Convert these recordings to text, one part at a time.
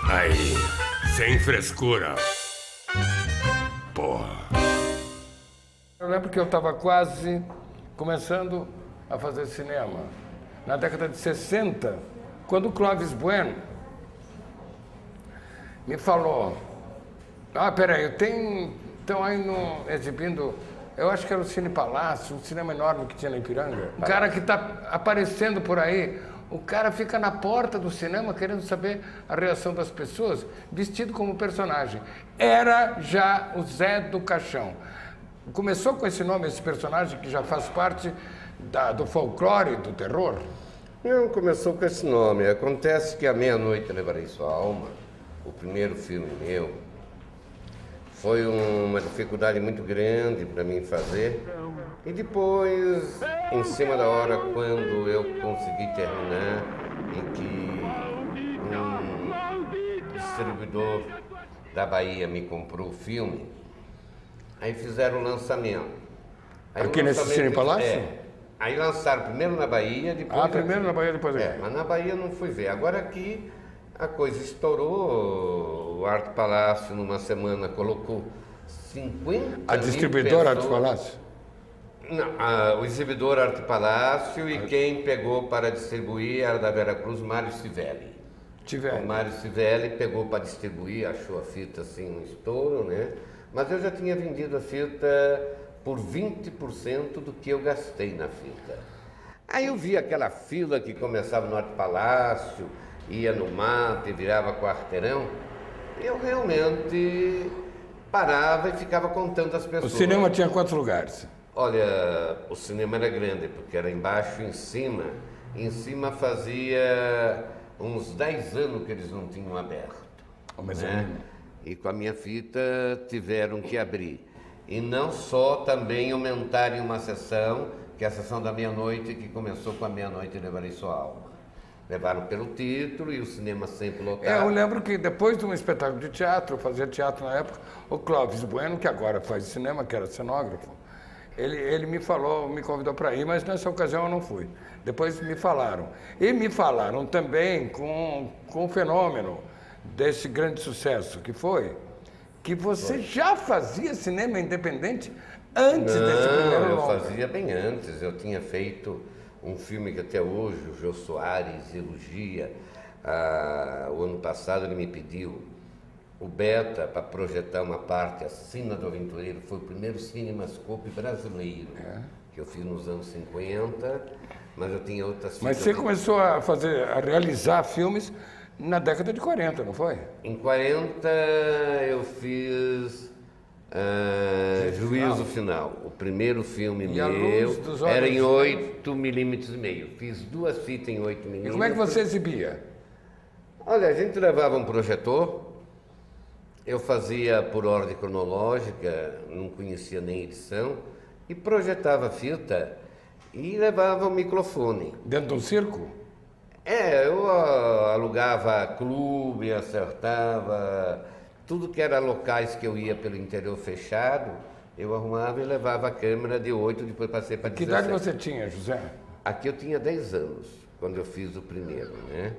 Aí, sem frescura. Porra. Eu lembro que eu estava quase começando a fazer cinema, na década de 60, quando o Clóvis Bueno me falou: peraí, estão aí exibindo, eu acho que era o Cine Palácio, um cinema enorme que tinha na Ipiranga. Um cara que está aparecendo por aí, o cara fica na porta do cinema querendo saber a reação das pessoas, vestido como personagem. Era já o Zé do Caixão. Começou com esse nome, esse personagem que já faz parte do folclore, do terror? Não, começou com esse nome. Acontece que A Meia-Noite Levarei Sua Alma, o primeiro filme meu, foi uma dificuldade muito grande para mim fazer. E depois, em cima da hora, quando eu consegui terminar e que um distribuidor da Bahia me comprou o filme, aí fizeram o lançamento. Aqui nesse Cine Palácio? Aí lançaram primeiro na Bahia, depois... primeiro na Bahia, depois aqui. Mas na Bahia não fui ver. Agora aqui a coisa estourou. O Arte Palácio, numa semana, colocou 50 A distribuidora mil Arte Palácio? Não, o exibidor Arte Palácio e quem pegou para distribuir era da Veracruz, Mário Civelli. O Mário Civelli pegou para distribuir, achou a fita assim um estouro, né? Mas eu já tinha vendido a fita por 20% do que eu gastei na fita. Aí eu vi aquela fila que começava no Arte Palácio, ia no MAP, virava quarteirão. Eu realmente parava e ficava contando as pessoas. O cinema tinha quantos lugares? Olha, o cinema era grande, porque era embaixo e em cima. Em cima fazia uns 10 anos que eles não tinham aberto. E com a minha fita tiveram que abrir. E não só também aumentarem uma sessão, que é a sessão da meia-noite, que começou com A Meia-Noite Levarei Sua Alma. Levaram pelo título e o cinema sempre lotado. Eu lembro que depois de um espetáculo de teatro, eu fazia teatro na época, o Clóvis Bueno, que agora faz cinema, que era cenógrafo, ele me falou, me convidou para ir, mas nessa ocasião eu não fui. Depois me falaram. E me falaram também com o fenômeno desse grande sucesso que foi, que você já fazia cinema independente antes desse primeiro eu longa. fazia bem antes. Eu tinha feito um filme que até hoje o Jô Soares elogia. O ano passado ele me pediu o Beta para projetar uma parte, A Sina do Aventureiro. Foi o primeiro cinemascope brasileiro que eu fiz nos anos 50, mas eu tinha outras... Mas você começou a realizar filmes na década de 40, não foi? Em 40 eu fiz Juízo Final. O primeiro filme meu era em 8,5 mm. Fiz 2 fitas em 8 mm. E como é que você exibia? Olha, a gente levava um projetor, eu fazia por ordem cronológica, não conhecia nem edição, e projetava a fita e levava o microfone. Dentro de um circo? Eu alugava clube, acertava, tudo que era locais que eu ia pelo interior fechado, eu arrumava e levava a câmera de 8, depois passei para 17. Que idade você tinha, José? Aqui eu tinha 10 anos, quando eu fiz o primeiro, né?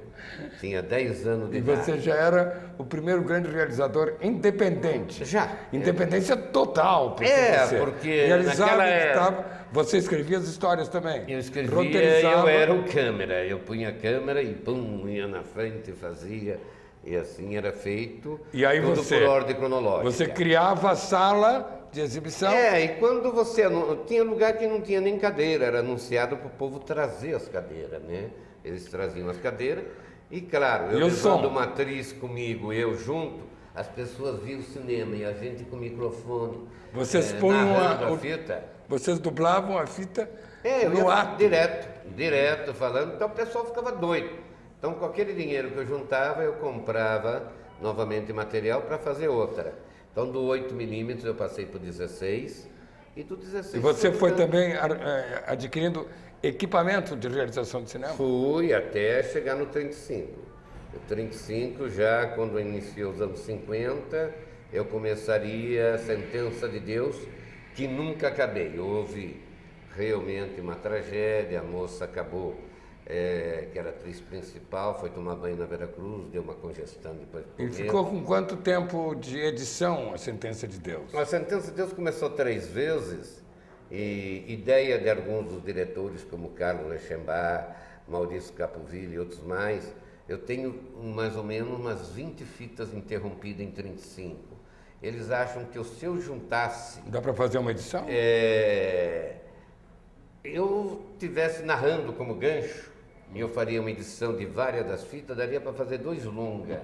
Tinha 10 anos de idade. E você já era o primeiro grande realizador independente. Já. Independência total. Porque realizava, naquela editava, você escrevia as histórias também. Eu escrevia, eu era o câmera. Eu punha a câmera e pum, ia na frente, fazia. E assim era feito, e aí tudo por ordem cronológica. Você criava a sala de exibição? E quando você... Tinha lugar que não tinha nem cadeira, era anunciado para o povo trazer as cadeiras, né? Eles traziam as cadeiras e, claro, eu levando uma atriz comigo, eu junto, as pessoas viam o cinema e a gente com o microfone. Vocês punham a fita. Vocês dublavam a fita no ato? Direto falando, então o pessoal ficava doido. Então, com aquele dinheiro que eu juntava, eu comprava novamente material para fazer outra. Então, do 8 mm eu passei para o 16 e do 16... E você foi também adquirindo equipamento de realização de cinema? Fui até chegar no 35. O 35, já quando iniciou os anos 50, eu começaria a Sentença de Deus, que nunca acabei. Houve realmente uma tragédia, a moça acabou que era atriz principal, foi tomar banho na Veracruz, deu uma congestão depois. E ficou com quanto tempo de edição A Sentença de Deus? A Sentença de Deus começou 3 vezes, e ideia de alguns dos diretores, como Carlos Reichenbach, Maurício Capoville e outros mais, eu tenho mais ou menos umas 20 fitas interrompidas em 35. Eles acham que se eu juntasse... Dá para fazer uma edição? Eu estivesse narrando como gancho, e eu faria uma edição de várias das fitas, daria para fazer 2 longas.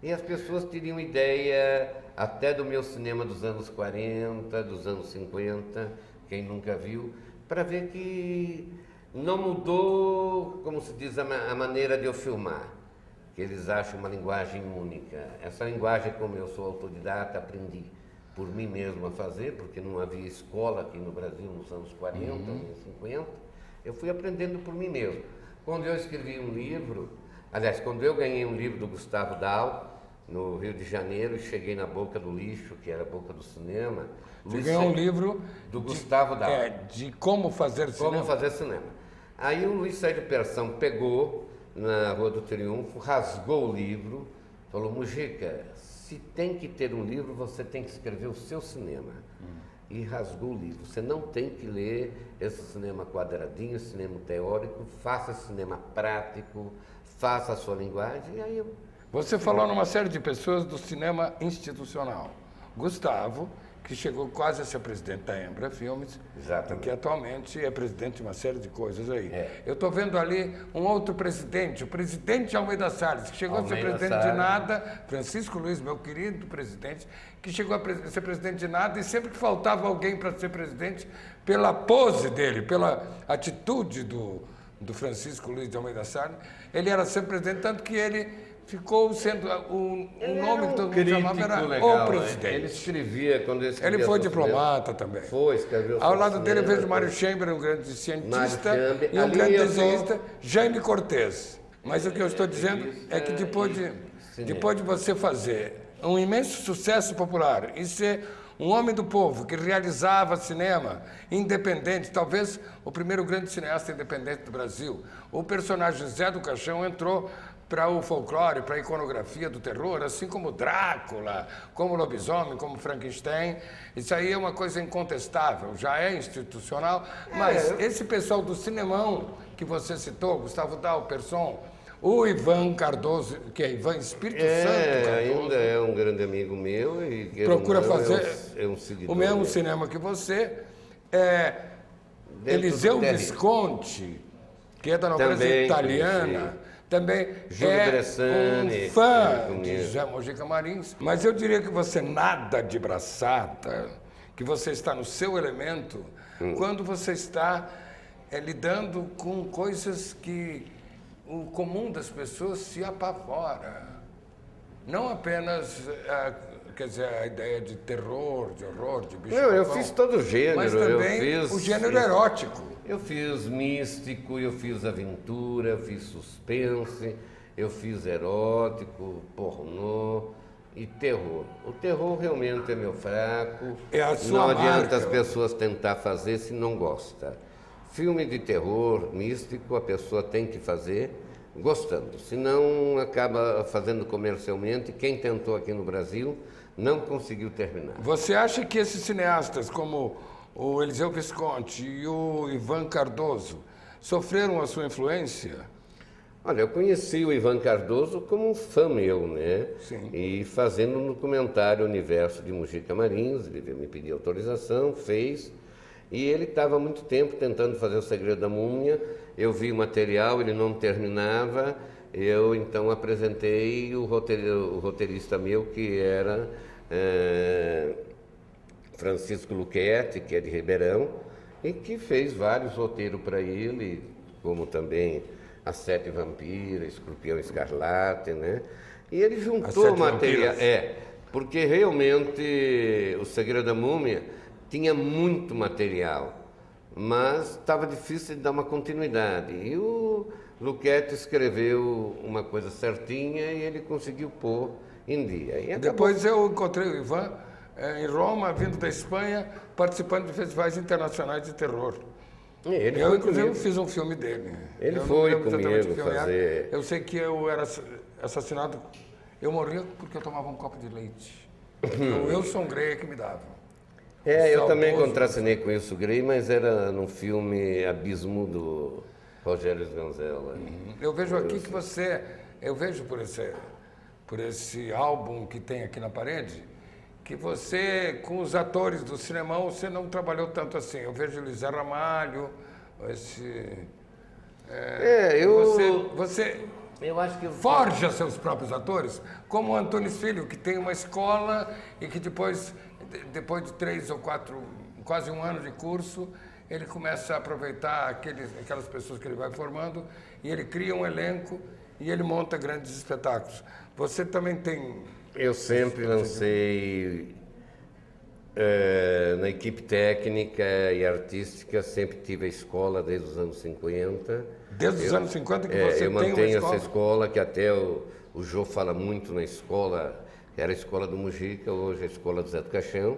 E as pessoas teriam ideia até do meu cinema dos anos 40, dos anos 50, quem nunca viu, para ver que não mudou, como se diz, a maneira de eu filmar. Que eles acham uma linguagem única. Essa linguagem, como eu sou autodidata, aprendi por mim mesmo a fazer, porque não havia escola aqui no Brasil nos anos 40, anos 50. Eu fui aprendendo por mim mesmo. Quando eu escrevi um livro, aliás, quando eu ganhei um livro do Gustavo Dal, no Rio de Janeiro, e cheguei na Boca do Lixo, que era a boca do cinema. Você ganhou um livro do Gustavo Dal. De como fazer cinema. Como fazer cinema. Aí o Luiz Sérgio Persão pegou na Rua do Triunfo, rasgou o livro, falou: Mujica, se tem que ter um livro, você tem que escrever o seu cinema. E rasgou o livro. Você não tem que ler esse cinema quadradinho, esse cinema teórico, faça cinema prático, faça a sua linguagem. E aí Você falou numa série de pessoas do cinema institucional. Gustavo, que chegou quase a ser presidente da Embra Filmes, que atualmente é presidente de uma série de coisas aí. Eu estou vendo ali um outro presidente, o presidente Almeida Salles, que chegou a ser presidente de nada, Francisco Luiz, meu querido presidente, que chegou a ser presidente de nada, e sempre que faltava alguém para ser presidente, pela pose dele, pela atitude do Francisco Luiz de Almeida Salles, ele era sempre presidente, tanto que ele ficou sendo o nome que todo mundo chamava era legal, o presidente. Ele escrevia quando ele escrevia. Ele foi diplomata também. Escreveu. Ao lado dele eu vejo Mário Chamber, um grande cientista, e um grande desenhista, Jaime Cortez. Mas o que eu estou dizendo é que depois de você fazer um imenso sucesso popular e ser um homem do povo que realizava cinema independente, talvez o primeiro grande cineasta independente do Brasil, o personagem Zé do Caixão entrou para o folclore, para a iconografia do terror, assim como Drácula, como Lobisomem, como Frankenstein. Isso aí é uma coisa incontestável, já é institucional, mas esse pessoal do cinemão que você citou, Gustavo Dal, Persson, o Ivan Cardoso, que é Ivan Espírito Santo Cardoso, ainda é um grande amigo meu e procura fazer seguidor, o mesmo cinema que você. Eliseu Visconti, que é da nobreza italiana, também um fã de José Mojica Marins. Mas eu diria que você nada de braçada, que você está no seu elemento, quando você está lidando com coisas que o comum das pessoas se apavora. Não apenas a ideia de terror, de horror, de bicho. Não, eu fiz todo o gênero. Mas também o gênero erótico. Eu fiz místico, eu fiz aventura, eu fiz suspense, eu fiz erótico, pornô e terror. O terror realmente é meu fraco. É a sua não adianta marca. As pessoas tentar fazer se não gosta. Filme de terror, místico, a pessoa tem que fazer gostando. Senão acaba fazendo comercialmente. Quem tentou aqui no Brasil não conseguiu terminar. Você acha que esses cineastas como o Eliseu Visconti e o Ivan Cardoso sofreram a sua influência? Olha, eu conheci o Ivan Cardoso como um fã meu, né? Sim. E fazendo no documentário Universo de Mujica Marins, ele veio me pedir autorização, fez. E ele estava há muito tempo tentando fazer O Segredo da Múmia. Eu vi o material, ele não terminava. Eu então apresentei o roteirista meu, que era Francisco Luquete, que é de Ribeirão, e que fez vários roteiros para ele, como também As Sete Vampiras, Escorpião Escarlate, né? E ele juntou material. Porque realmente O Segredo da Múmia tinha muito material, mas estava difícil de dar uma continuidade. E o Luquete escreveu uma coisa certinha e ele conseguiu pôr em dia. E depois eu encontrei o Ivan em Roma, vindo da Espanha, participando de festivais internacionais de terror. Ele inclusive, fiz um filme dele. Ele foi comigo fazer... Eu sei que eu era assassinado, eu morria porque eu tomava um copo de leite. O Wilson Grey que me dava. Eu também contracenei com isso, Grey, mas era num filme Abismo do Rogério Sganzella. Eu vejo aqui que você... Eu vejo por esse álbum que tem aqui na parede, que você, com os atores do cinemão, você não trabalhou tanto assim. Eu vejo Elisé Ramalho, Você eu acho que forja seus próprios atores, como o Antônio Filho, que tem uma escola e que depois de 3 ou 4, quase um ano de curso, ele começa a aproveitar aquelas pessoas que ele vai formando e ele cria um elenco e ele monta grandes espetáculos. Você também tem... Eu sempre lancei na equipe técnica e artística, sempre tive a escola desde os anos 50. Desde os anos 50 que você tem uma escola? Eu mantenho essa escola, que até o Jô fala muito na escola, que era a escola do Mujica, hoje é a escola do Zé do Caixão,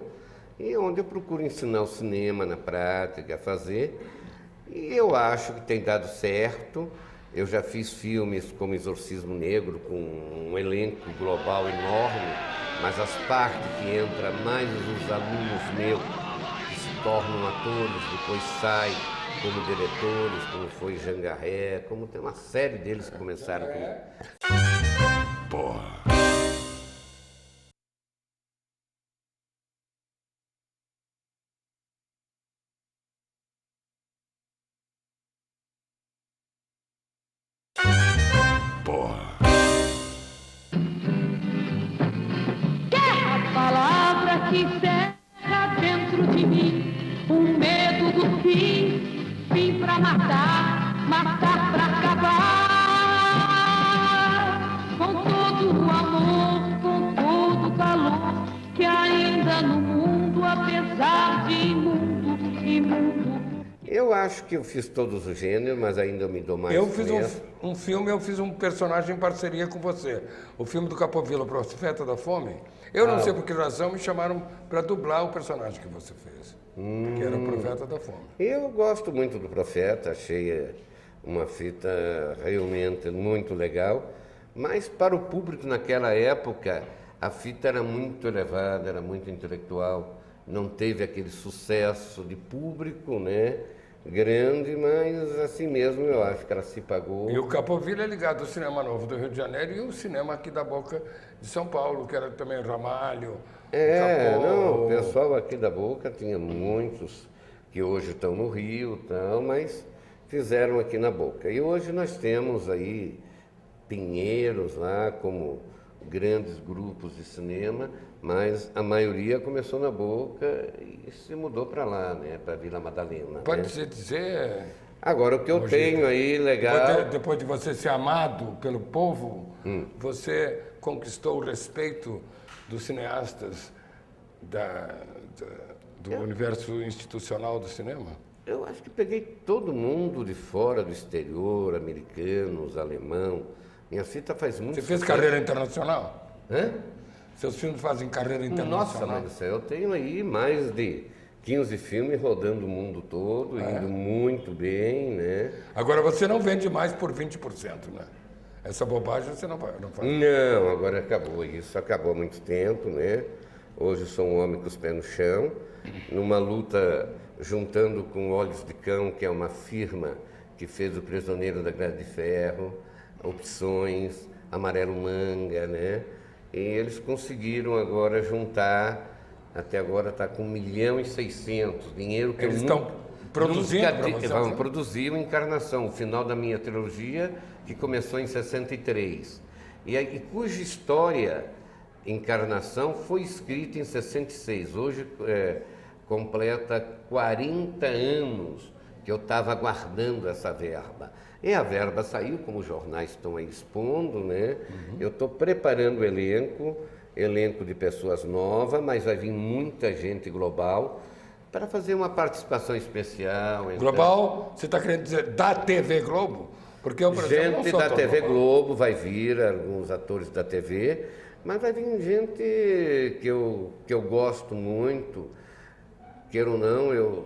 e onde eu procuro ensinar o cinema na prática, a fazer, e eu acho que tem dado certo. Eu já fiz filmes como Exorcismo Negro, com um elenco global enorme, mas as partes que entram mais os alunos meus, que se tornam atores, depois saem como diretores, como foi Jangarré, como tem uma série deles que começaram com... Porra. Que cerca dentro de mim um medo do fim, fim pra matar, matar pra acabar, com todo o amor, com todo o calor que ainda no mundo, apesar de imundo. Eu acho que eu fiz todos os gêneros, mas ainda eu me dou mais. Eu fiz um filme, eu fiz um personagem em parceria com você. O filme do Capovilla, Profeta da Fome. Eu não sei por que razão me chamaram para dublar o personagem que você fez, que era o Profeta da Fome. Eu gosto muito do Profeta, achei uma fita realmente muito legal, mas para o público naquela época a fita era muito elevada, era muito intelectual, não teve aquele sucesso de público, né? Grande, mas assim mesmo eu acho que ela se pagou. E o Capovilla é ligado ao Cinema Novo do Rio de Janeiro e o cinema aqui da Boca de São Paulo, que era também Ramalho. O pessoal aqui da Boca tinha muitos que hoje estão no Rio, mas fizeram aqui na Boca. E hoje nós temos aí Pinheiros lá como grandes grupos de cinema, mas a maioria começou na Boca e se mudou para lá, né, para Vila Madalena. Pode-se dizer... Agora, o que eu tenho aí, legal... Depois de você ser amado pelo povo, você conquistou o respeito dos cineastas do universo institucional do cinema? Eu acho que peguei todo mundo de fora do exterior, americanos, alemão. Minha fita faz muito Você fez carreira internacional? Hã? Seus filmes fazem carreira internacional? Nossa, mãe do céu, eu tenho aí mais de 15 filmes rodando o mundo todo, indo muito bem, né? Agora, você não vende mais por 20%, né? Essa bobagem você não faz. Não, agora acabou isso, acabou há muito tempo, né? Hoje eu sou um homem com os pés no chão, numa luta juntando com Olhos de Cão, que é uma firma que fez O Prisioneiro da Grade de Ferro, Opções, Amarelo Manga, né? E eles conseguiram agora juntar, até agora está com 1.600.000, dinheiro que eles eu estão produzindo vão produzir uma encarnação, o final da minha trilogia, que começou em 63, e cuja história, Encarnação, foi escrita em 66, hoje completa 40 anos que eu estava aguardando essa verba. E a verba saiu, como os jornais estão aí expondo, né? Eu estou preparando o elenco de pessoas novas, mas vai vir muita gente global para fazer uma participação especial. Global, você está querendo dizer da TV Globo? Porque eu, por exemplo, gente da TV Globo vai vir, alguns atores da TV, mas vai vir gente que eu gosto muito, queira ou não,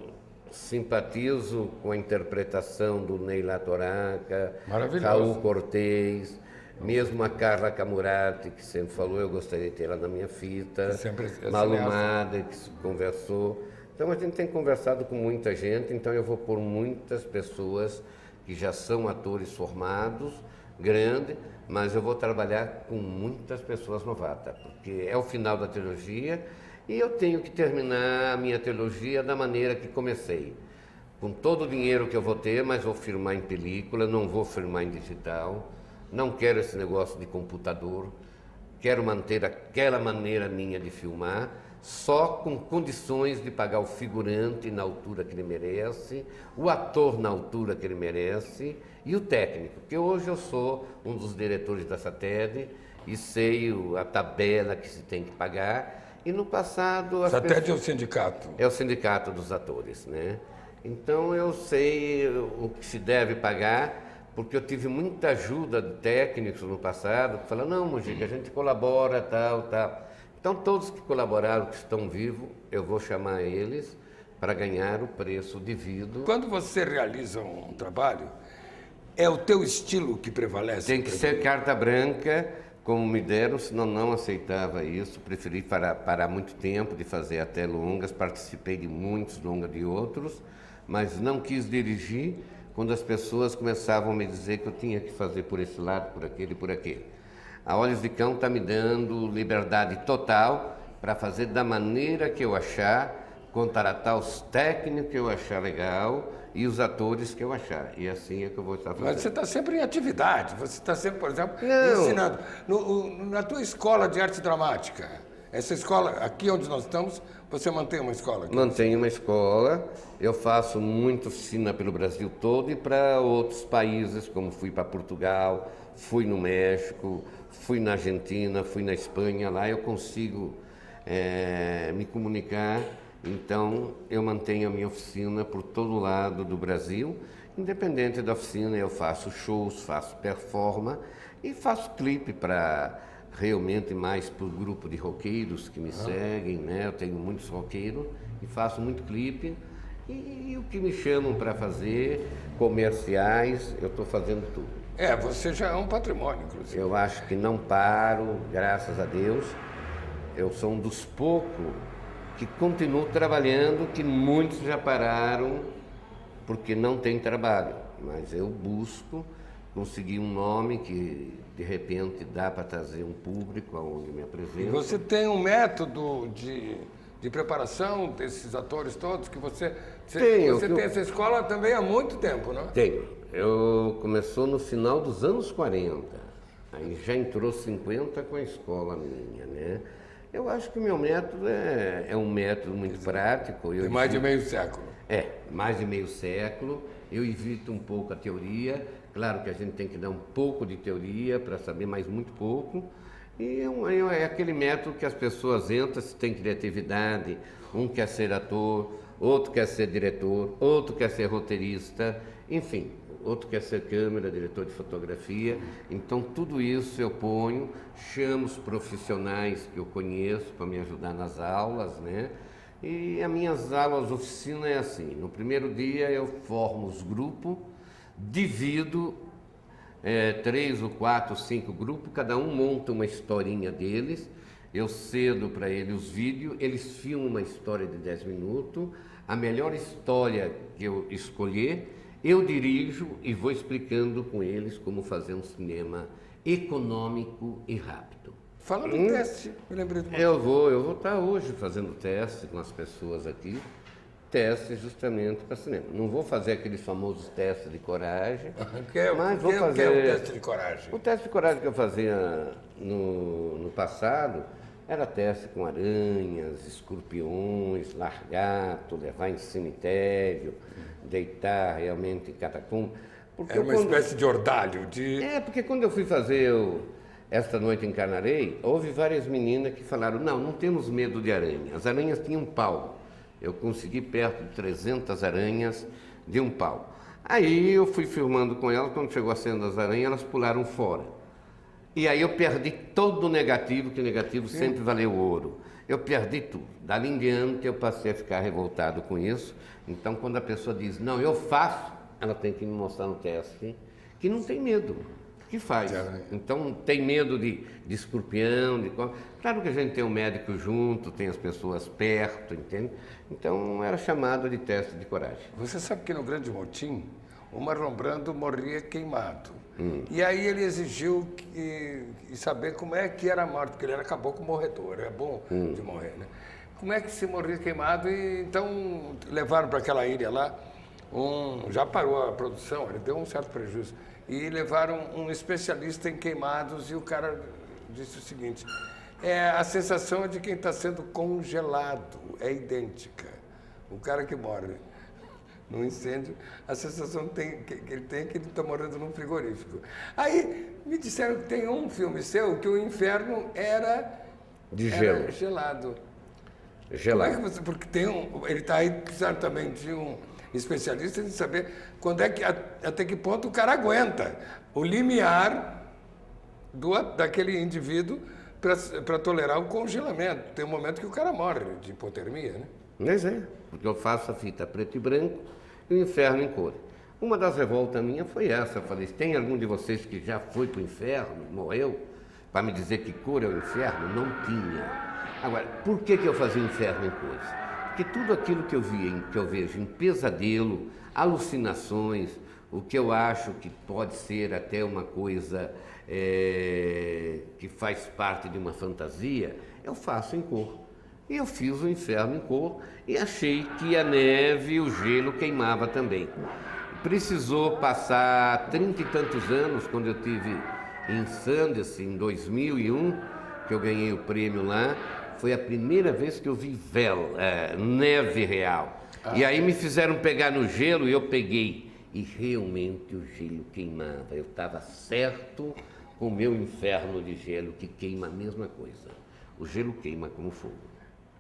simpatizo com a interpretação do Ney Latoraca, Maravilhoso. Raul Cortez, mesmo a Carla Camurati, que sempre falou, eu gostaria de ter ela na minha fita, Sempre é Malu cineasta. Mader, que conversou. Então a gente tem conversado com muita gente, então eu vou por muitas pessoas que já são atores formados, grande, mas eu vou trabalhar com muitas pessoas novatas, porque é o final da trilogia e eu tenho que terminar a minha trilogia da maneira que comecei. Com todo o dinheiro que eu vou ter, mas vou filmar em película, não vou filmar em digital, não quero esse negócio de computador, quero manter aquela maneira minha de filmar, só com condições de pagar o figurante na altura que ele merece, o ator na altura que ele merece e o técnico, porque hoje eu sou um dos diretores da SATED e sei a tabela que se tem que pagar, e no passado... SATED é o sindicato. É o sindicato dos atores, né? Então eu sei o que se deve pagar, porque eu tive muita ajuda de técnicos no passado, que falaram, não, Mujica, a gente colabora, tal. Então, todos que colaboraram, que estão vivos, eu vou chamar eles para ganhar o preço devido. Quando você realiza um trabalho, é o teu estilo que prevalece? Tem que ser carta branca, como me deram, senão não aceitava isso. Preferi parar muito tempo de fazer até longas, participei de muitos longas de outros, mas não quis dirigir quando as pessoas começavam a me dizer que eu tinha que fazer por esse lado, por aquele e por aquele. A Olhos de Cão está me dando liberdade total para fazer da maneira que eu achar, contratar os técnicos que eu achar legal e os atores que eu achar. E assim é que eu vou estar fazendo. Mas você está sempre em atividade, você está sempre, por exemplo, Não. ensinando. Na tua escola de arte dramática, essa escola, aqui onde nós estamos, você mantém uma escola? Aqui? Mantenho uma escola, eu faço muita oficina pelo Brasil todo e para outros países, como fui para Portugal, fui no México, fui na Argentina, fui na Espanha, lá eu consigo me comunicar, então eu mantenho a minha oficina por todo lado do Brasil, independente da oficina, eu faço shows, faço performance e faço clipe para realmente mais para o grupo de roqueiros que me seguem, né? Eu tenho muitos roqueiros e faço muito clipe e o que me chamam para fazer, comerciais, eu estou fazendo tudo. Você já é um patrimônio, inclusive. Eu acho que não paro, graças a Deus. Eu sou um dos poucos que continuo trabalhando, que muitos já pararam porque não tem trabalho. Mas eu busco conseguir um nome que, de repente, dá para trazer um público aonde me apresento. E você tem um método de preparação desses atores todos que você tem essa escola também há muito tempo, não é? Tenho. Eu começou no final dos anos 40, aí já entrou 50 com a escola minha, né? Eu acho que o meu método é um método muito prático. Tem mais de meio século. Mais de meio século. Eu evito um pouco a teoria. Claro que a gente tem que dar um pouco de teoria para saber, mas muito pouco. E é aquele método que as pessoas entram, se tem criatividade, um quer ser ator, outro quer ser diretor, outro quer ser roteirista, enfim, outro quer ser câmera, diretor de fotografia. Então tudo isso eu ponho, chamo os profissionais que eu conheço para me ajudar nas aulas, né? E as minhas aulas, oficina é assim, no primeiro dia eu formo os grupos, divido 3 ou 4, 5 grupos, cada um monta uma historinha deles, eu cedo para eles os vídeos, eles filmam uma história de 10 minutos, a melhor história que eu escolher, eu dirijo e vou explicando com eles como fazer um cinema econômico e rápido. Fala do teste, me lembrei de uma Eu vou estar hoje fazendo teste com as pessoas aqui, teste justamente para cinema. Não vou fazer aqueles famosos testes de coragem, mas vou fazer... que é o teste de coragem? O teste de coragem que eu fazia no passado era teste com aranhas, escorpiões, largato, levar em cemitério, deitar realmente em catacumba. Era uma espécie de ordalho, porque quando eu fui fazer Esta Noite Encarnarei, houve várias meninas que falaram, não temos medo de aranha. As aranhas tinham um pau. Eu consegui perto de 300 aranhas de um pau. Aí eu fui filmando com elas, quando chegou a cena das aranhas, elas pularam fora. E aí eu perdi todo o negativo, que o negativo sempre valeu ouro. Eu perdi tudo. Dali em diante eu passei a ficar revoltado com isso. Então quando a pessoa diz, não, eu faço, ela tem que me mostrar no teste que não tem medo, que faz. Então tem medo de escorpião, Claro que a gente tem um médico junto, tem as pessoas perto, entende? Então era chamado de teste de coragem. Você sabe que no Grande Motim, o Marlon Brando morria queimado. E aí ele exigiu saber como é que era a morte, porque ele era caboclo morredor, é bom de morrer, né? Como é que se morria queimado? E então levaram para aquela ilha lá, já parou a produção, ele deu um certo prejuízo, e levaram um especialista em queimados e o cara disse o seguinte, a sensação é de quem está sendo congelado, é idêntica. O cara que morre no incêndio, a sensação que ele tem é que ele está morando num frigorífico. Aí me disseram que tem um filme seu que o inferno era gelo. Gelado. Gelado. Como é que porque ele está aí, precisaram também de um especialista de saber quando é que, até que ponto o cara aguenta o limiar daquele indivíduo para tolerar o congelamento. Tem um momento que o cara morre de hipotermia, né? Mas porque eu faço a fita preto e branco e o inferno em cor. Uma das revoltas minhas foi essa. Eu falei, tem algum de vocês que já foi para o inferno, morreu, para me dizer que cor é o inferno? Não tinha. Agora, por que eu fazia o inferno em cores? Porque tudo aquilo que eu vejo em pesadelo, alucinações, o que eu acho que pode ser até uma coisa que faz parte de uma fantasia, eu faço em cor. E eu fiz o inferno em cor e achei que a neve e o gelo queimava também. Precisou passar 30 e tantos anos, quando eu tive em Sundance, em 2001, que eu ganhei o prêmio lá, foi a primeira vez que eu vi neve real. E aí me fizeram pegar no gelo e eu peguei. E realmente o gelo queimava. Eu estava certo com o meu inferno de gelo, que queima a mesma coisa. O gelo queima como fogo.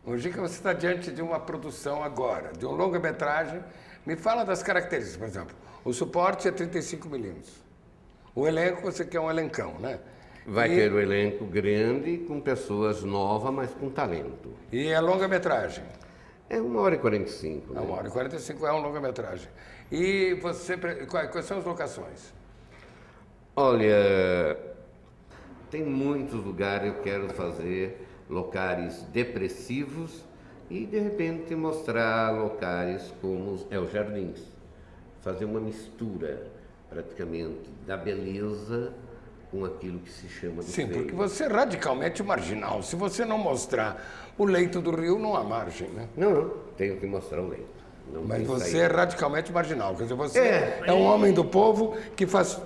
Mojica, você está diante de uma produção agora, de um longa-metragem. Me fala das características, por exemplo. O suporte é 35 milímetros. O elenco, você quer um elencão, né? Vai ter o elenco grande, com pessoas novas, mas com talento. E a longa-metragem? É 1h45. Né? 1h45 é um longa-metragem. E você, quais são as locações? Olha, tem muitos lugares que eu quero fazer, locais depressivos e, de repente, mostrar locais como os Jardins. Fazer uma mistura, praticamente, da beleza com aquilo que se chama de Sim, feio. porque você é radicalmente marginal. Se você não mostrar o leito do rio, não há margem, né? Não, tenho que mostrar o leito. Mas você é radicalmente marginal. Quer dizer, você é um homem do povo que faz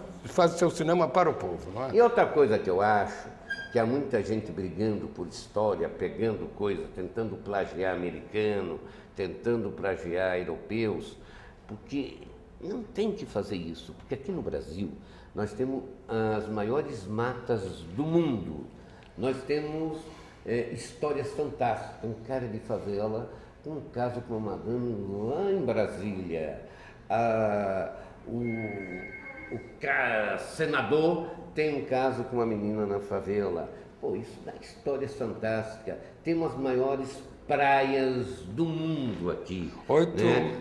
seu cinema para o povo, não é? E outra coisa que eu acho, que há muita gente brigando por história, pegando coisas, tentando plagiar americano, tentando plagiar europeus, porque não tem que fazer isso, porque aqui no Brasil nós temos as maiores matas do mundo, nós temos histórias fantásticas, um cara de favela, um caso com uma madame lá em Brasília, o senador tem um caso com uma menina na favela. Pô, isso dá histórias fantásticas. Temos as maiores praias do mundo aqui.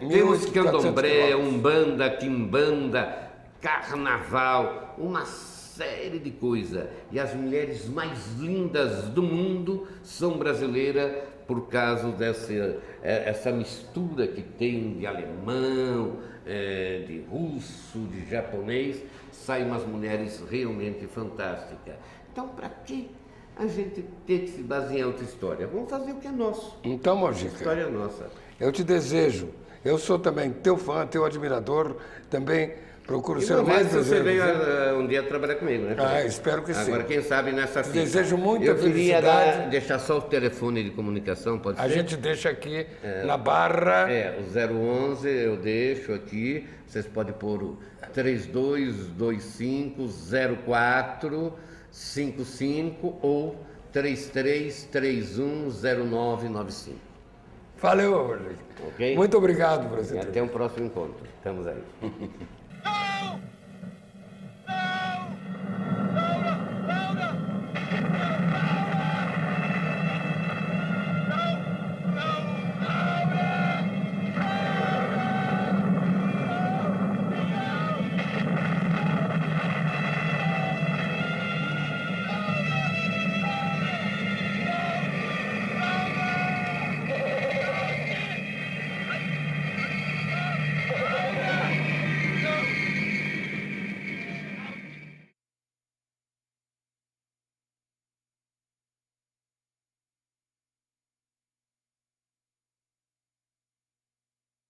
Temos candomblé, umbanda, quimbanda, carnaval, uma série de coisas. E as mulheres mais lindas do mundo são brasileiras por causa essa mistura que tem de alemão, de russo, de japonês, saem umas mulheres realmente fantásticas. Então, para que a gente tem que se basear em outra história? Vamos fazer o que é nosso. Então, Mojica, a história é nossa. Eu te desejo, eu sou também teu fã, teu admirador, também procuro ser o mais desejoso. Você veio um dia trabalhar comigo, né? Espero que sim. Agora, quem sabe nessa fita. Desejo muita felicidade. Eu queria deixar só o telefone de comunicação, pode ser? A gente deixa aqui na barra. O 011 eu deixo aqui. Vocês podem pôr o 32250455 ou 33310995. Valeu, Mojica. Ok? Muito obrigado por esse Até um próximo encontro. Estamos aí.